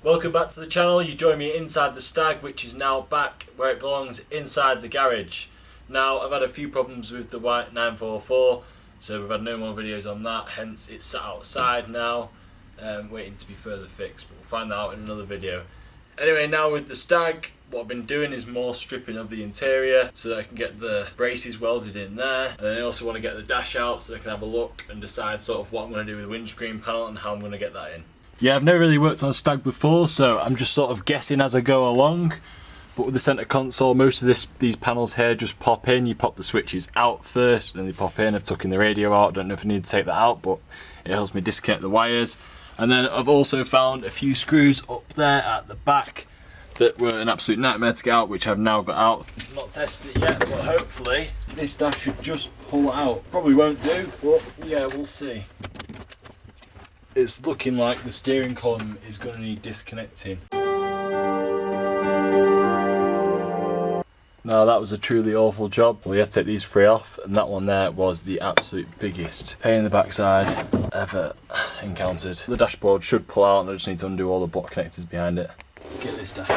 Welcome back to the channel. You join me inside the Stag, which is now back where it belongs, inside the garage. Now, I've had a few problems with the white 944, so we've had no more videos on that, hence it's sat outside now, waiting to be further fixed, but we'll find that out in another video. Anyway, now with the Stag, what I've been doing is more stripping of the interior so that I can get the braces welded in there, and then I also want to get the dash out so I can have a look and decide sort of what I'm going to do with the windscreen panel and how I'm going to get that in. Yeah, I've never really worked on a Stag before, so I'm just sort of guessing as I go along. But with the centre console, most of these panels here just pop in. You pop the switches out first, and then they pop in. I've taken the radio out. Don't know if I need to take that out, but it helps me disconnect the wires. And then I've also found a few screws up there at the back that were an absolute nightmare to get out, which I've now got out. Not tested it yet, but hopefully this dash should just pull out. Probably won't do, but yeah, we'll see. It's looking like the steering column is going to need disconnecting. No, that was a truly awful job. We had to take these three off, and that one there was the absolute biggest pain in the backside ever encountered. The dashboard should pull out, and I just need to undo all the block connectors behind it. Let's get this dash.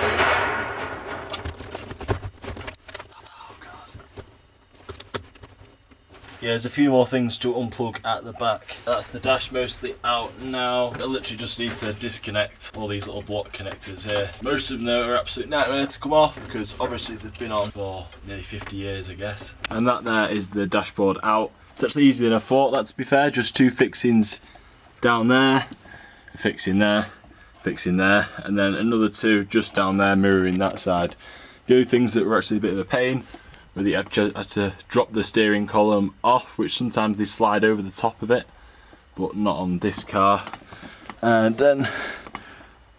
Yeah, there's a few more things to unplug at the back. That's the dash mostly out now. I literally just need to disconnect all these little block connectors here. Most of them though are absolute nightmare to come off because obviously they've been on for nearly 50 years, I guess. And that there is the dashboard out. It's actually easier than I thought, that to be fair. Just two fixings down there, a fixing there, fixing there, and then another two just down there mirroring that side. The other things that were actually a bit of a pain where you had to drop the steering column off, which sometimes they slide over the top of it, but not on this car. And then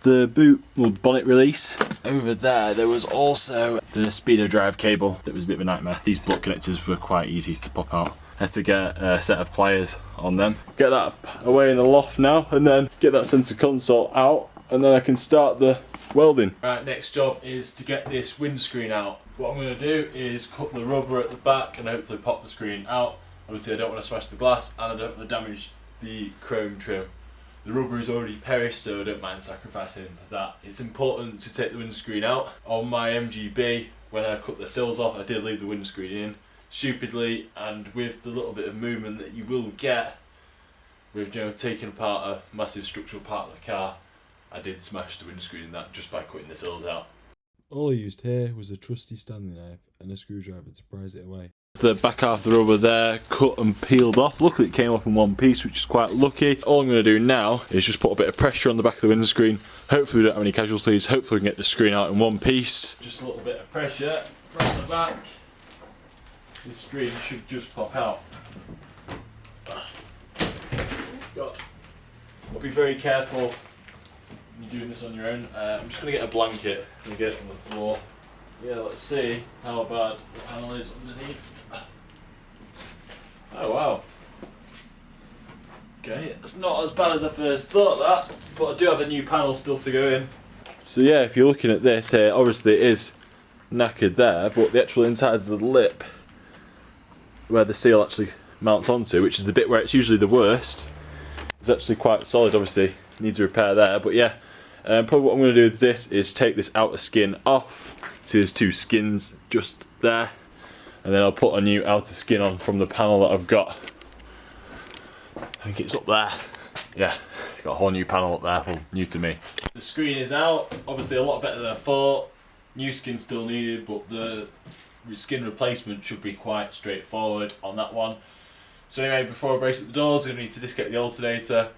the bonnet release. Over there was also the speedo drive cable that was a bit of a nightmare. These block connectors were quite easy to pop out. I had to get a set of pliers on them. Get that away in the loft now, and then get that centre console out, and then I can start the welding. Right, next job is to get this windscreen out. What I'm going to do is cut the rubber at the back and hopefully pop the screen out. Obviously I don't want to smash the glass and I don't want to damage the chrome trim. The rubber is already perished, so I don't mind sacrificing that. It's important to take the windscreen out. On my MGB, when I cut the sills off, I did leave the windscreen in stupidly, and with the little bit of movement that you will get with taking apart a massive structural part of the car, I did smash the windscreen in that just by cutting the sills out. All I used here was a trusty Stanley knife and a screwdriver to prise it away. The back half of the rubber there cut and peeled off. Luckily it came off in one piece, which is quite lucky. All I'm going to do now is just put a bit of pressure on the back of the windscreen. Hopefully we don't have any casualties. Hopefully we can get the screen out in one piece. Just a little bit of pressure from the back. This screen should just pop out. God. I'll be very careful when you're doing this on your own. I'm just going to get a blanket and get it on the floor. Yeah, let's see how bad the panel is underneath. Oh wow. Okay, it's not as bad as I first thought that, but I do have a new panel still to go in. So yeah, if you're looking at this here, obviously it is knackered there, but the actual inside of the lip, where the seal actually mounts onto, which is the bit where it's usually the worst, is actually quite solid. Obviously needs a repair there, but yeah, probably what I'm going to do with this is take this outer skin off. See, there's two skins just there, and then I'll put a new outer skin on from the panel that I've got. I think it's up there. Yeah, got a whole new panel up there, well, new to me. The screen is out, obviously a lot better than I thought. New skin still needed, but the skin replacement should be quite straightforward on that one. So anyway, before I brace up the doors, I'm going to need to disconnect the alternator,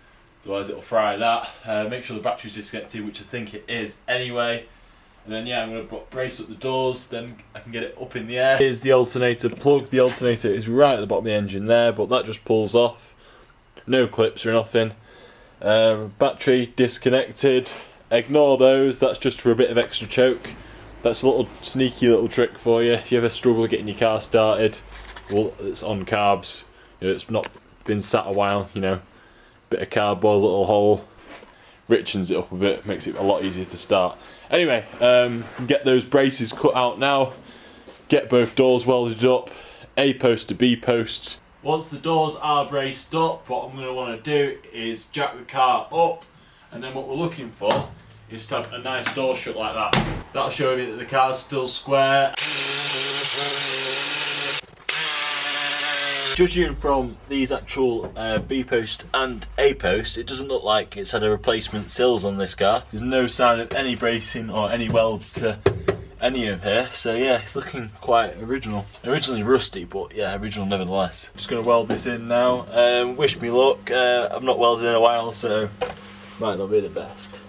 otherwise it'll fry that. Make sure the battery's disconnected, which I think it is anyway. And then yeah, I'm going to brace up the doors, then I can get it up in the air. Here's the alternator plug. The alternator is right at the bottom of the engine there, but that just pulls off. No clips or nothing. Battery disconnected. Ignore those, that's just for a bit of extra choke. That's a little sneaky little trick for you. If you ever struggle getting your car started, well, it's on carbs. It's not been sat a while, bit of cardboard, little hole. Richens it up a bit, makes it a lot easier to start. Anyway, get those braces cut out now, get both doors welded up, A post to B post. Once the doors are braced up, what I'm going to want to do is jack the car up, and then what we're looking for is to have a nice door shut like that. That'll show me that the car's still square. Judging from these actual B post and A post, it doesn't look like it's had a replacement sills on this car. There's no sign of any bracing or any welds to any of here, so yeah, it's looking quite original. Originally rusty, but yeah, original nevertheless. Just gonna weld this in now. Wish me luck. I've not welded in a while, so might not be the best.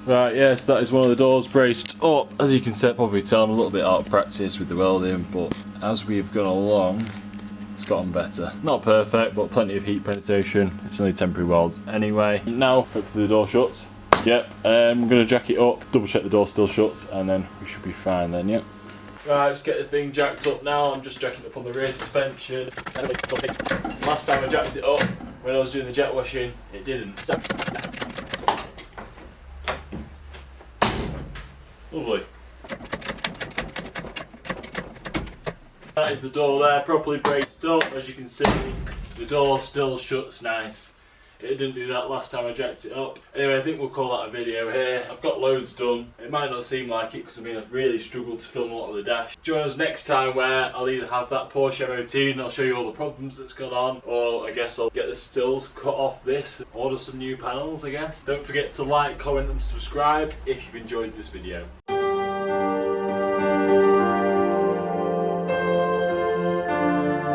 Right, yes, that is one of the doors braced up. As you can probably tell, I'm a little bit out of practice with the welding, but as we've gone along, it's gotten better. Not perfect, but plenty of heat penetration. It's only temporary welds anyway. Now, hopefully the door shuts. Yep, I'm going to jack it up, double check the door still shuts, and then we should be fine then, yep. Right, just get the thing jacked up now. I'm just jacking it up on the rear suspension. Last time I jacked it up, when I was doing the jet washing, it didn't. Lovely. That is the door there, properly braced up. As you can see, the door still shuts nice. It didn't do that last time I jacked it up. Anyway, I think we'll call that a video here. I've got loads done. It might not seem like it because I've really struggled to film a lot of the dash. Join us next time where I'll either have that Porsche MOT and I'll show you all the problems that's gone on, or I guess I'll get the stills cut off this, order some new panels I guess. Don't forget to like, comment and subscribe if you've enjoyed this video.